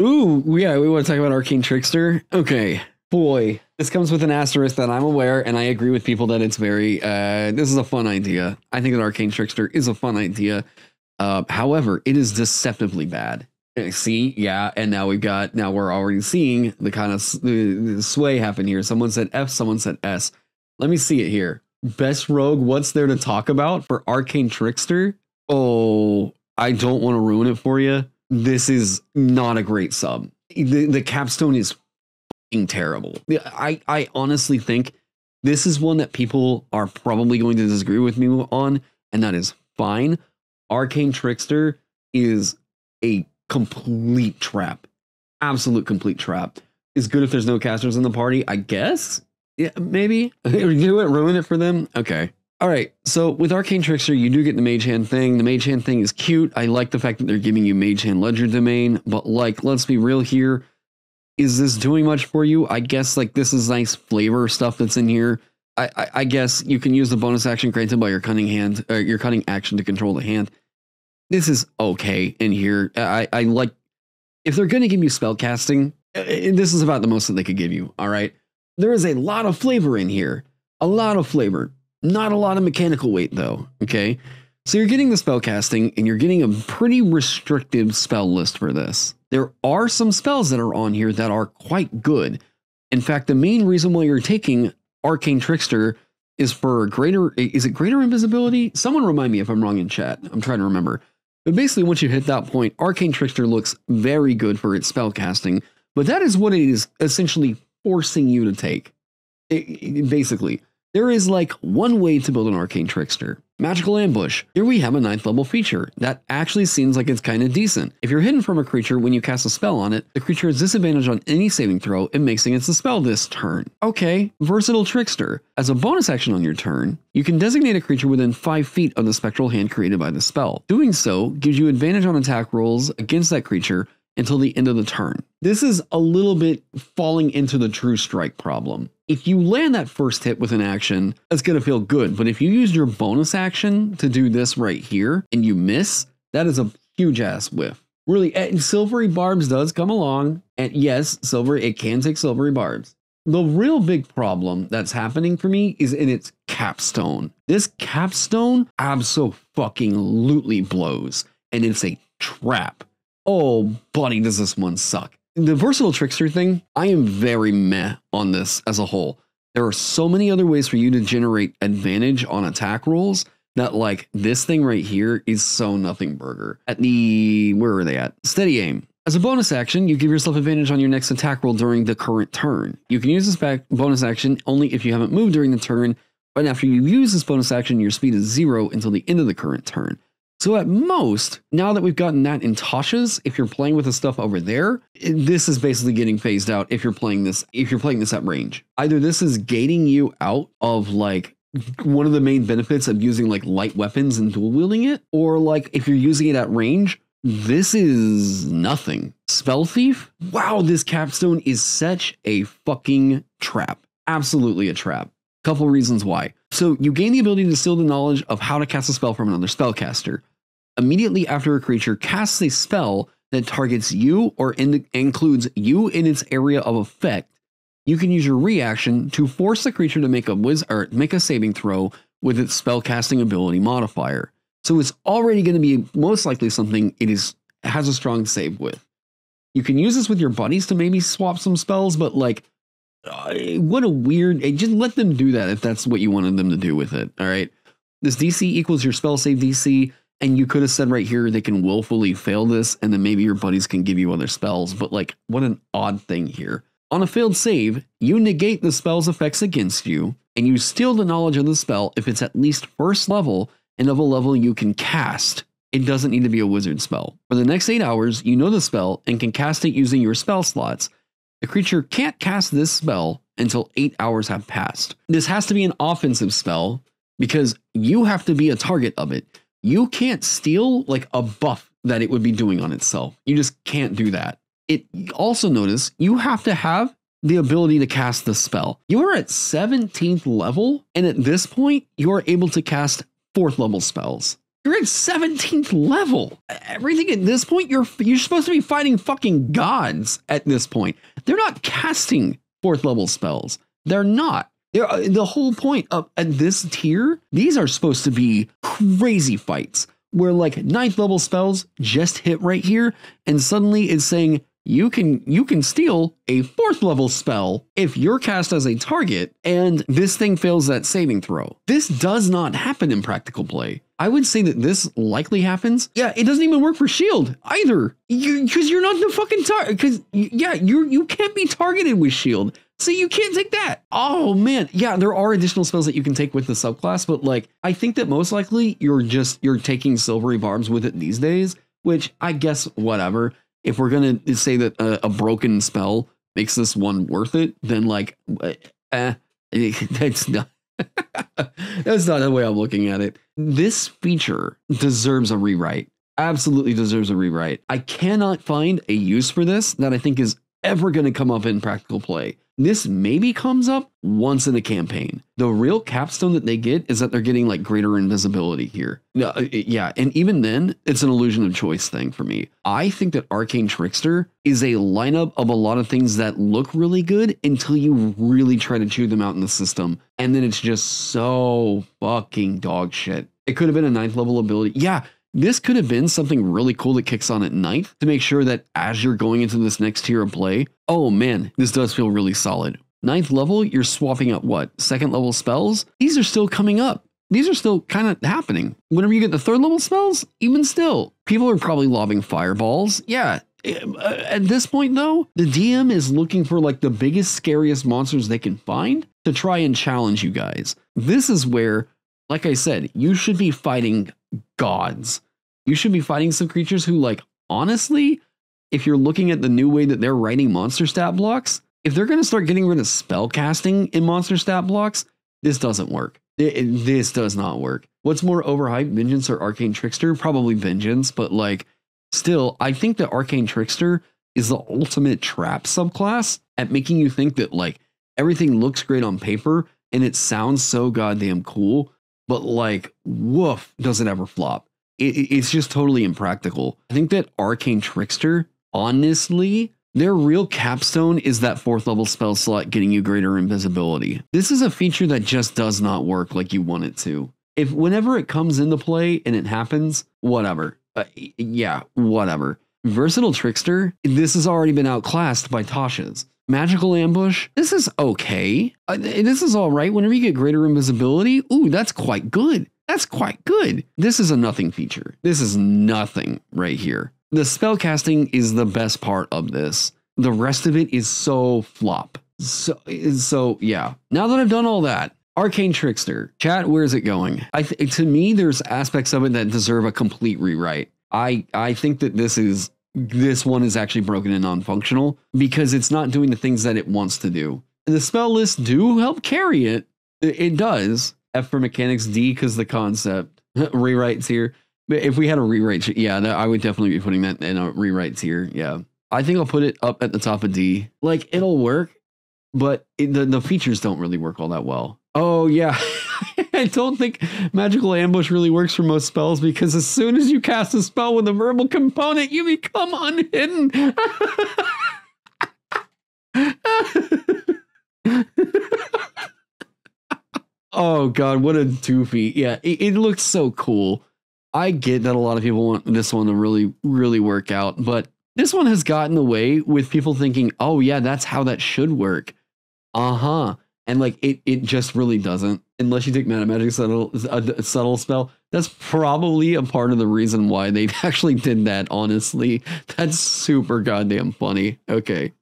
Ooh, yeah, we want to talk about Arcane Trickster. Okay, boy, this comes with an asterisk that I'm aware, and I agree with people that it's very, this is a fun idea. I think that Arcane Trickster is a fun idea. However, it is deceptively bad. See, yeah, and now we're already seeing the kind of the sway happen here. Someone said F, someone said S. Let me see it here. Best rogue, what's there to talk about for Arcane Trickster? Oh, I don't want to ruin it for you. This is not a great sub. The capstone is fucking terrible. I honestly think this is one that people are probably going to disagree with me on, and that is fine. Arcane Trickster is a complete trap. Absolute complete trap. It's good if there's no casters in the party, I guess. Yeah, maybe. Do it, ruin it for them. Okay. All right. So with Arcane Trickster, you do get the Mage Hand thing. The Mage Hand thing is cute. I like the fact that they're giving you Mage Hand Ledger Domain, but like, let's be real here. Is this doing much for you? I guess like this is nice flavor stuff that's in here. I guess you can use the bonus action granted by your cunning hand, or your cunning action to control the hand. This is okay in here. I like, if they're going to give you spell casting, this is about the most that they could give you. All right. There is a lot of flavor in here. A lot of flavor. Not a lot of mechanical weight though. Okay. So you're getting the spell casting and you're getting a pretty restrictive spell list for this. There are some spells that are on here that are quite good. In fact, the main reason why you're taking Arcane Trickster is for greater, is it greater invisibility? Someone remind me if I'm wrong in chat. I'm trying to remember. But basically, once you hit that point, Arcane Trickster looks very good for its spell casting, but that is what it is essentially forcing you to take. Basically, there is like one way to build an Arcane Trickster. Magical Ambush. Here we have a 9th level feature that actually seems like it's kind of decent. If you're hidden from a creature when you cast a spell on it, the creature has disadvantage on any saving throw it makes against the spell this turn. Okay, Versatile Trickster. As a bonus action on your turn, you can designate a creature within 5 feet of the spectral hand created by the spell. Doing so gives you advantage on attack rolls against that creature until the end of the turn. This is a little bit falling into the True Strike problem. If you land that first hit with an action, that's going to feel good. But if you use your bonus action to do this right here and you miss, that is a huge ass whiff. Really, and Silvery Barbs does come along. And yes, it can take Silvery Barbs. The real big problem that's happening for me is in its capstone. This capstone abso-fucking-lutely blows. And it's a trap. Oh, buddy, does this one suck. The Versatile Trickster thing, I am very meh on this as a whole. There are so many other ways for you to generate advantage on attack rolls that like this thing right here is so nothing burger. At the, where are they at? Steady Aim. As a bonus action, you give yourself advantage on your next attack roll during the current turn. You can use this bonus action only if you haven't moved during the turn, but after you use this bonus action, your speed is 0 until the end of the current turn. So at most, now that we've gotten that in Tasha's, if you're playing with the stuff over there, this is basically getting phased out if you're playing this at range. Either this is gating you out of like one of the main benefits of using like light weapons and dual wielding it, or like if you're using it at range, this is nothing. Spell Thief? Wow, this capstone is such a fucking trap. Absolutely a trap. Couple reasons why. So you gain the ability to steal the knowledge of how to cast a spell from another spellcaster. Immediately after a creature casts a spell that targets you or includes you in its area of effect, you can use your reaction to force the creature to make a saving throw with its spellcasting ability modifier. So it's already going to be most likely something it has a strong save with. You can use this with your buddies to maybe swap some spells, but like, what a weird, just let them do that if that's what you wanted them to do with it. All right. This DC equals your spell save DC. And you could have said right here, they can willfully fail this. And then maybe your buddies can give you other spells. But like, what an odd thing here. On a failed save, you negate the spell's effects against you. And you steal the knowledge of the spell if it's at least first level and of a level you can cast. It doesn't need to be a wizard spell. For the next 8 hours, you know the spell and can cast it using your spell slots. The creature can't cast this spell until 8 hours have passed. This has to be an offensive spell because you have to be a target of it. You can't steal like a buff that it would be doing on itself. You just can't do that. It also notice you have to have the ability to cast the spell. You are at 17th level. And at this point, you are able to cast 4th level spells. You're at 17th level. Everything at this point, you're supposed to be fighting fucking gods at this point. They're not casting 4th level spells. They're not. The whole point of at this tier, these are supposed to be crazy fights where like 9th level spells just hit right here, and suddenly it's saying you can steal a 4th level spell if you're cast as a target, and this thing fails that saving throw. This does not happen in practical play. I would say that this likely happens. Yeah, it doesn't even work for shield either. Because you're not the fucking target. Because yeah, you can't be targeted with shield. So you can't take that. Oh man. Yeah, there are additional spells that you can take with the subclass, but like I think that most likely you're taking silvery barbs with it these days, which I guess whatever. If we're gonna say that a broken spell makes this one worth it, then like that's not that's not the way I'm looking at it. This feature deserves a rewrite. Absolutely deserves a rewrite. I cannot find a use for this that I think is ever going to come up in practical play. This maybe comes up once in a campaign. The real capstone that they get is that they're getting like greater invisibility here. Yeah, and even then, it's an illusion of choice thing for me. I think that Arcane Trickster is a lineup of a lot of things that look really good until you really try to chew them out in the system. And then it's just so fucking dog shit. It could have been a 9th level ability. Yeah, this could have been something really cool that kicks on at 9th to make sure that as you're going into this next tier of play, oh man, this does feel really solid. 9th level, you're swapping up what? 2nd level spells? These are still coming up. These are still kind of happening. Whenever you get the 3rd level spells, even still, people are probably lobbing fireballs. Yeah. At this point though, the DM is looking for like the biggest, scariest monsters they can find to try and challenge you guys. This is where, like I said, you should be fighting gods. You should be fighting some creatures who, like, honestly, if you're looking at the new way that they're writing monster stat blocks, if they're going to start getting rid of spell casting in monster stat blocks, this doesn't work. This does not work. What's more overhyped, Vengeance or Arcane Trickster? Probably Vengeance, but like, still, I think that Arcane Trickster is the ultimate trap subclass at making you think that like everything looks great on paper and it sounds so goddamn cool, but like, woof, does it ever flop? It's just totally impractical. I think that Arcane Trickster, honestly, their real capstone is that 4th level spell slot getting you greater invisibility. This is a feature that just does not work like you want it to. If whenever it comes into play and it happens, whatever. Yeah, whatever. Versatile Trickster, this has already been outclassed by Tasha's. Magical Ambush, this is okay. This is all right. Whenever you get greater invisibility, ooh, that's quite good. That's quite good. This is a nothing feature. This is nothing right here. The spell casting is the best part of this. The rest of it is so flop. So yeah. Now that I've done all that, Arcane Trickster, chat, where's it going? To me, there's aspects of it that deserve a complete rewrite. I think that this one is actually broken and non-functional because it's not doing the things that it wants to do. The spell lists do help carry it. It does. F for mechanics, D because the concept. Rewrites here. If we had a rewrite, yeah, I would definitely be putting that in a rewrites here. Yeah. I think I'll put it up at the top of D. Like, it'll work, but the features don't really work all that well. Oh, yeah. I don't think Magical Ambush really works for most spells because as soon as you cast a spell with a verbal component, you become unhidden. Oh, God, what a doofy. Yeah, it looks so cool. I get that a lot of people want this one to really, really work out, but this one has gotten away with people thinking, oh, yeah, that's how that should work. Uh-huh. And like it just really doesn't, unless you take Mana Magic subtle spell. That's probably a part of the reason why they actually did that, honestly. That's super goddamn funny. Okay.